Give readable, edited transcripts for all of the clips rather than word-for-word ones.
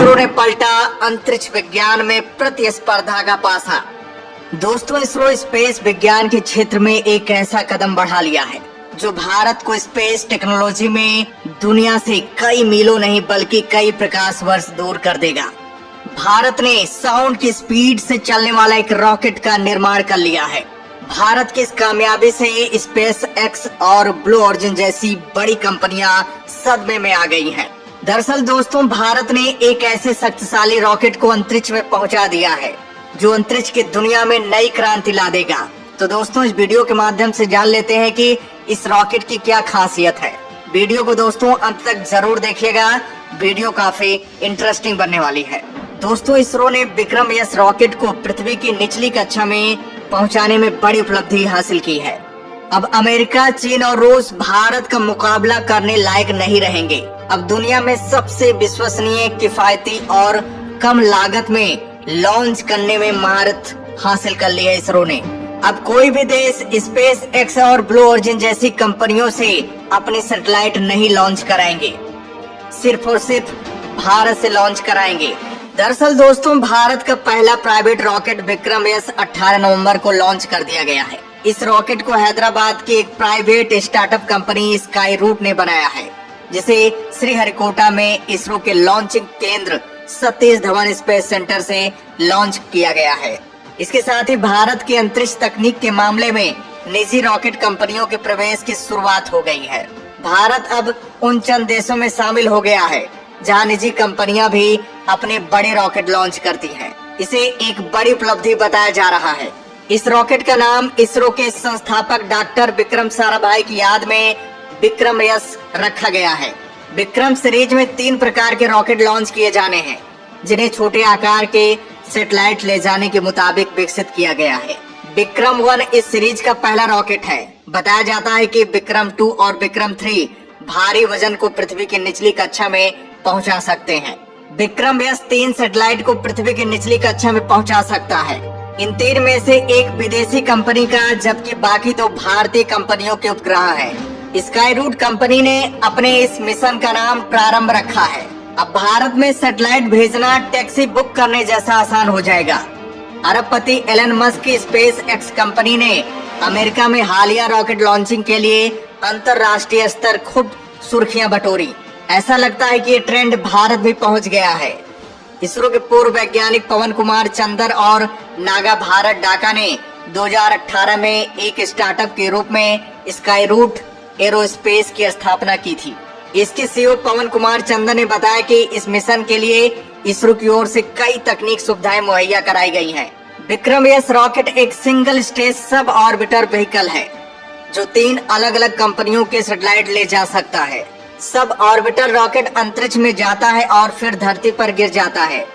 इसरो ने पलटा अंतरिक्ष विज्ञान में प्रतिस्पर्धा का पासा। दोस्तों, इसरो स्पेस विज्ञान के क्षेत्र में एक ऐसा कदम बढ़ा लिया है जो भारत को स्पेस टेक्नोलॉजी में दुनिया से कई मीलों नहीं बल्कि कई प्रकाश वर्ष दूर कर देगा। भारत ने साउंड की स्पीड से चलने वाला एक रॉकेट का निर्माण कर लिया है। भारत की इस कामयाबी से स्पेस एक्स और ब्लू ओरिजिन जैसी बड़ी कंपनियां सदमे में आ गई हैं। दरअसल दोस्तों, भारत ने एक ऐसे शक्तिशाली रॉकेट को अंतरिक्ष में पहुंचा दिया है जो अंतरिक्ष की दुनिया में नई क्रांति ला देगा। तो दोस्तों, इस वीडियो के माध्यम से जान लेते हैं कि इस रॉकेट की क्या खासियत है। वीडियो को दोस्तों अंत तक जरूर देखिएगा, वीडियो काफी इंटरेस्टिंग बनने वाली है। दोस्तों, इसरो ने विक्रम एस रॉकेट को पृथ्वी की निचली कक्षा में पहुंचाने में बड़ी उपलब्धि हासिल की है। अब अमेरिका, चीन और रूस भारत का मुकाबला करने लायक नहीं रहेंगे। अब दुनिया में सबसे विश्वसनीय, किफायती और कम लागत में लॉन्च करने में महारत हासिल कर ली है इसरो ने। अब कोई भी देश स्पेस एक्स और ब्लू ओरिजिन जैसी कंपनियों से अपने सैटेलाइट नहीं लॉन्च कराएंगे, सिर्फ और सिर्फ भारत से लॉन्च कराएंगे। दरअसल दोस्तों, भारत का पहला प्राइवेट रॉकेट विक्रम एस 18 नवंबर को लॉन्च कर दिया गया है। इस रॉकेट को हैदराबाद की एक private startup company Skyroot ने बनाया है, जिसे श्रीहरिकोटा में इसरो के लॉन्चिंग केंद्र सतीश धवन स्पेस सेंटर से लॉन्च किया गया है। इसके साथ ही भारत की अंतरिक्ष तकनीक के मामले में निजी रॉकेट कंपनियों के प्रवेश की शुरुआत हो गई है। भारत अब उन चंद देशों में शामिल हो गया है जहां निजी कंपनियां भी अपने बड़े रॉकेट लॉन्च करती हैं। इसे एक बड़ी उपलब्धि बताया जा रहा है। इस रॉकेट का नाम इसरो के संस्थापक डॉक्टर विक्रम साराभाई की याद में विक्रम एस रखा गया है। विक्रम सीरीज में 3 प्रकार के रॉकेट लॉन्च किए जाने हैं, जिन्हें छोटे आकार के सैटेलाइट ले जाने के मुताबिक विकसित किया गया है। विक्रम 1 इस सीरीज का पहला रॉकेट है। बताया जाता है कि विक्रम 2 और विक्रम 3 भारी वजन को पृथ्वी की निचली कक्षा में पहुंचा सकते हैं। विक्रम एस 3 सैटेलाइट को पृथ्वी की निचली कक्षा में पहुंचा सकता है। इन 3 में से एक विदेशी कंपनी का, जबकि बाकी 2 भारतीय कंपनियों के उपग्रह हैं। स्काई रूट कंपनी ने अपने इस मिशन का नाम प्रारंभ रखा है। अब भारत में सैटेलाइट भेजना टैक्सी बुक करने जैसा आसान हो जाएगा। अरबपति एलन मस्क की स्पेस एक्स कंपनी ने अमेरिका में हालिया रॉकेट लॉन्चिंग के लिए अंतरराष्ट्रीय स्तर खूब सुर्खियां बटोरी। ऐसा लगता है कि ये ट्रेंड भारत भी पहुंच गया है। इसरो के पूर्व वैज्ञानिक पवन कुमार चंदर और नागा भारत डाका ने 2018 में एक स्टार्टअप के रूप में स्काई रूट एरोस्पेस की स्थापना की थी। इसके सीईओ पवन कुमार चंदर ने बताया कि इस मिशन के लिए इसरो की ओर से कई तकनीक सुविधाएं मुहैया कराई गई हैं। विक्रम एस रॉकेट एक सिंगल स्टेज सब ऑर्बिटर व्हीकल है जो 3 अलग अलग कंपनियों के सैटेलाइट ले जा सकता है। सब ऑर्बिटर रॉकेट अंतरिक्ष में जाता है और फिर धरती पर गिर जाता है,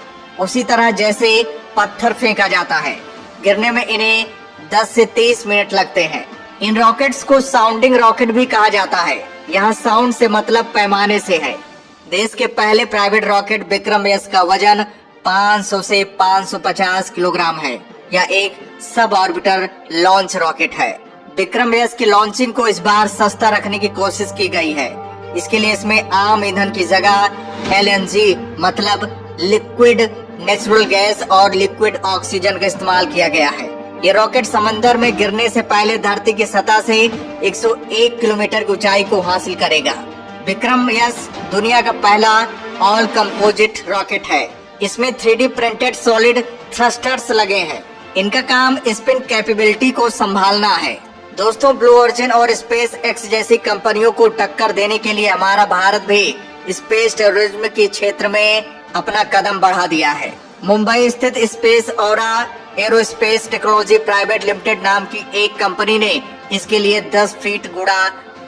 उसी तरह जैसे पत्थर फेंका जाता है। गिरने में इन्हें 10 से 30 मिनट लगते हैं। इन रॉकेट्स को साउंडिंग रॉकेट भी कहा जाता है। यहाँ साउंड से मतलब पैमाने से है। देश के पहले प्राइवेट रॉकेट विक्रम एस का वजन 500 से 550 किलोग्राम है। यह एक सब ऑर्बिटर लॉन्च रॉकेट है। विक्रम एस की लॉन्चिंग को इस बार सस्ता रखने की कोशिश की गई है। इसके लिए इसमें आम ईंधन की जगह LNG मतलब लिक्विड नेचुरल गैस और लिक्विड ऑक्सीजन का इस्तेमाल किया गया है। ये रॉकेट समंदर में गिरने से पहले धरती की सतह से 101 किलोमीटर की ऊंचाई को हासिल करेगा। विक्रम एस दुनिया का पहला ऑल कंपोजिट रॉकेट है। इसमें 3D प्रिंटेड सॉलिड थ्रस्टर्स लगे हैं। इनका काम स्पिन कैपेबिलिटी को संभालना है। दोस्तों, ब्लू ओरिजिन और स्पेस एक्स जैसी कंपनियों को टक्कर देने के लिए हमारा भारत भी स्पेस टूरिज्म के क्षेत्र में अपना कदम बढ़ा दिया है। मुंबई स्थित स्पेस औरा एरोस्पेस टेक्नोलॉजी प्राइवेट लिमिटेड नाम की एक कंपनी ने इसके लिए 10 फीट गुणा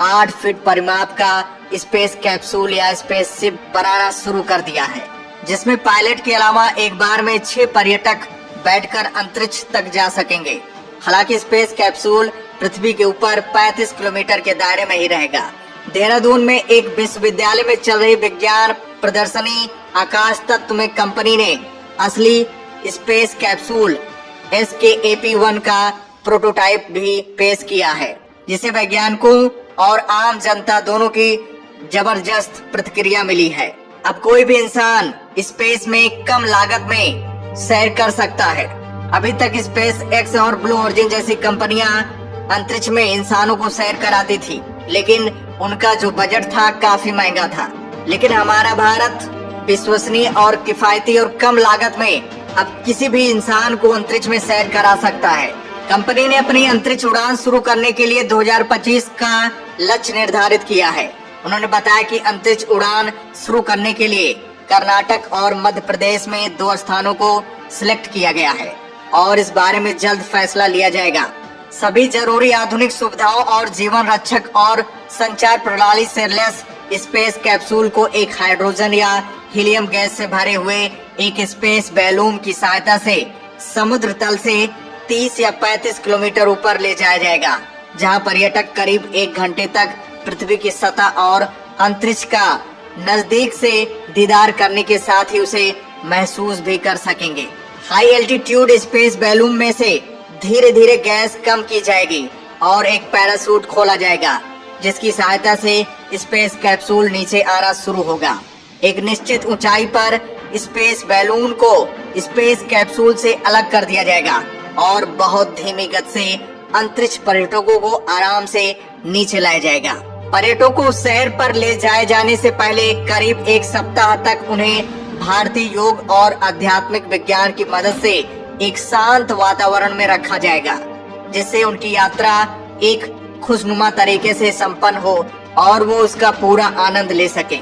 8 फीट परिमाप का स्पेस कैप्सूल या स्पेस शिप बनाना शुरू कर दिया है, जिसमें पायलट के अलावा एक बार में 6 पर्यटक बैठकर अंतरिक्ष तक जा सकेंगे। हालांकि स्पेस कैप्सूल पृथ्वी के ऊपर 35 किलोमीटर के दायरे में ही रहेगा। देहरादून में एक विश्वविद्यालय में चल रही विज्ञान प्रदर्शनी आकाश तत्व में कंपनी ने असली स्पेस कैप्सूल SKAP-1 का प्रोटोटाइप भी पेश किया है, जिसे वैज्ञानिकों और आम जनता दोनों की जबरदस्त प्रतिक्रिया मिली है। अब कोई भी इंसान स्पेस में कम लागत में सैर कर सकता है। अभी तक स्पेस एक्स और ब्लू ओरिजिन जैसी कंपनियां अंतरिक्ष में इंसानों को सैर कराती थी, लेकिन उनका जो बजट था काफी महंगा था। लेकिन हमारा भारत विश्वसनीय और किफायती और कम लागत में अब किसी भी इंसान को अंतरिक्ष में सैर करा सकता है। कंपनी ने अपनी अंतरिक्ष उड़ान शुरू करने के लिए 2025 का लक्ष्य निर्धारित किया है। उन्होंने बताया कि अंतरिक्ष उड़ान शुरू करने के लिए कर्नाटक और मध्य प्रदेश में 2 स्थानों को सिलेक्ट किया गया है और इस बारे में जल्द फैसला लिया जाएगा। सभी जरूरी आधुनिक सुविधाओं और जीवन रक्षक और संचार प्रणाली से लैस स्पेस कैप्सूल को एक हाइड्रोजन या हीलियम गैस से भरे हुए एक स्पेस बैलून की सहायता से समुद्र तल से 30 या 35 किलोमीटर ऊपर ले जाया जाएगा, जहां पर्यटक करीब 1 घंटे तक पृथ्वी की सतह और अंतरिक्ष का नजदीक से दीदार करने के साथ ही उसे महसूस भी कर सकेंगे। हाई एल्टीट्यूड स्पेस बैलून में से धीरे धीरे गैस कम की जाएगी और एक पैराशूट खोला जाएगा, जिसकी सहायता से स्पेस कैप्सूल नीचे आना शुरू होगा। एक निश्चित ऊंचाई पर स्पेस बैलून को स्पेस कैप्सूल से अलग कर दिया जाएगा और बहुत धीमी गति से अंतरिक्ष पर्यटकों को आराम से नीचे लाया जाएगा। पर्यटकों को सैर पर ले जाए जाने से पहले करीब 1 सप्ताह तक उन्हें भारतीय योग और आध्यात्मिक विज्ञान की मदद से एक शांत वातावरण में रखा जाएगा, जिससे उनकी यात्रा एक खुशनुमा तरीके से संपन्न हो और वो उसका पूरा आनंद ले सके।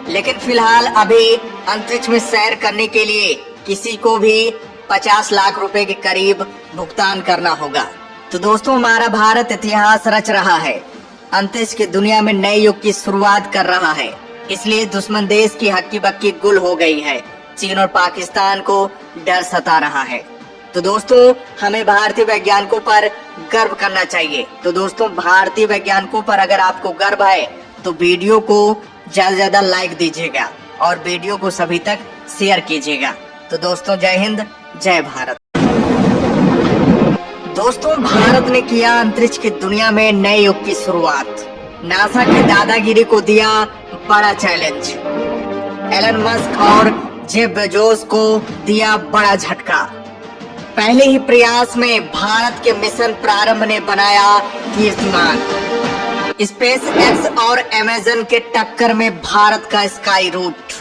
लेकिन फिलहाल अभी अंतरिक्ष में सैर करने के लिए किसी को भी 50 लाख रुपए के करीब भुगतान करना होगा। तो दोस्तों, हमारा भारत इतिहास रच रहा है, अंतरिक्ष की दुनिया में नए युग की शुरुआत कर रहा है। इसलिए दुश्मन देश की हक्की बक्की गुल हो गई है। चीन और पाकिस्तान को डर सता रहा है। तो दोस्तों, हमें भारतीय वैज्ञानिकों पर गर्व करना चाहिए। तो दोस्तों, भारतीय वैज्ञानिकों पर अगर आपको गर्व है तो वीडियो को ज्यादा से ज्यादा लाइक दीजिएगा और वीडियो को सभी तक शेयर कीजिएगा। तो दोस्तों, जय हिंद, जय भारत। दोस्तों, भारत ने किया अंतरिक्ष की दुनिया में नए युग की शुरुआत। नासा की दादागिरी को दिया बड़ा चैलेंज। एलन मस्क और जेफ बेजोस को दिया बड़ा झटका। पहले ही प्रयास में भारत के मिशन प्रारंभ ने बनाया कीर्तिमान। स्पेस एक्स और अमेजन के टक्कर में भारत का स्काई रूट।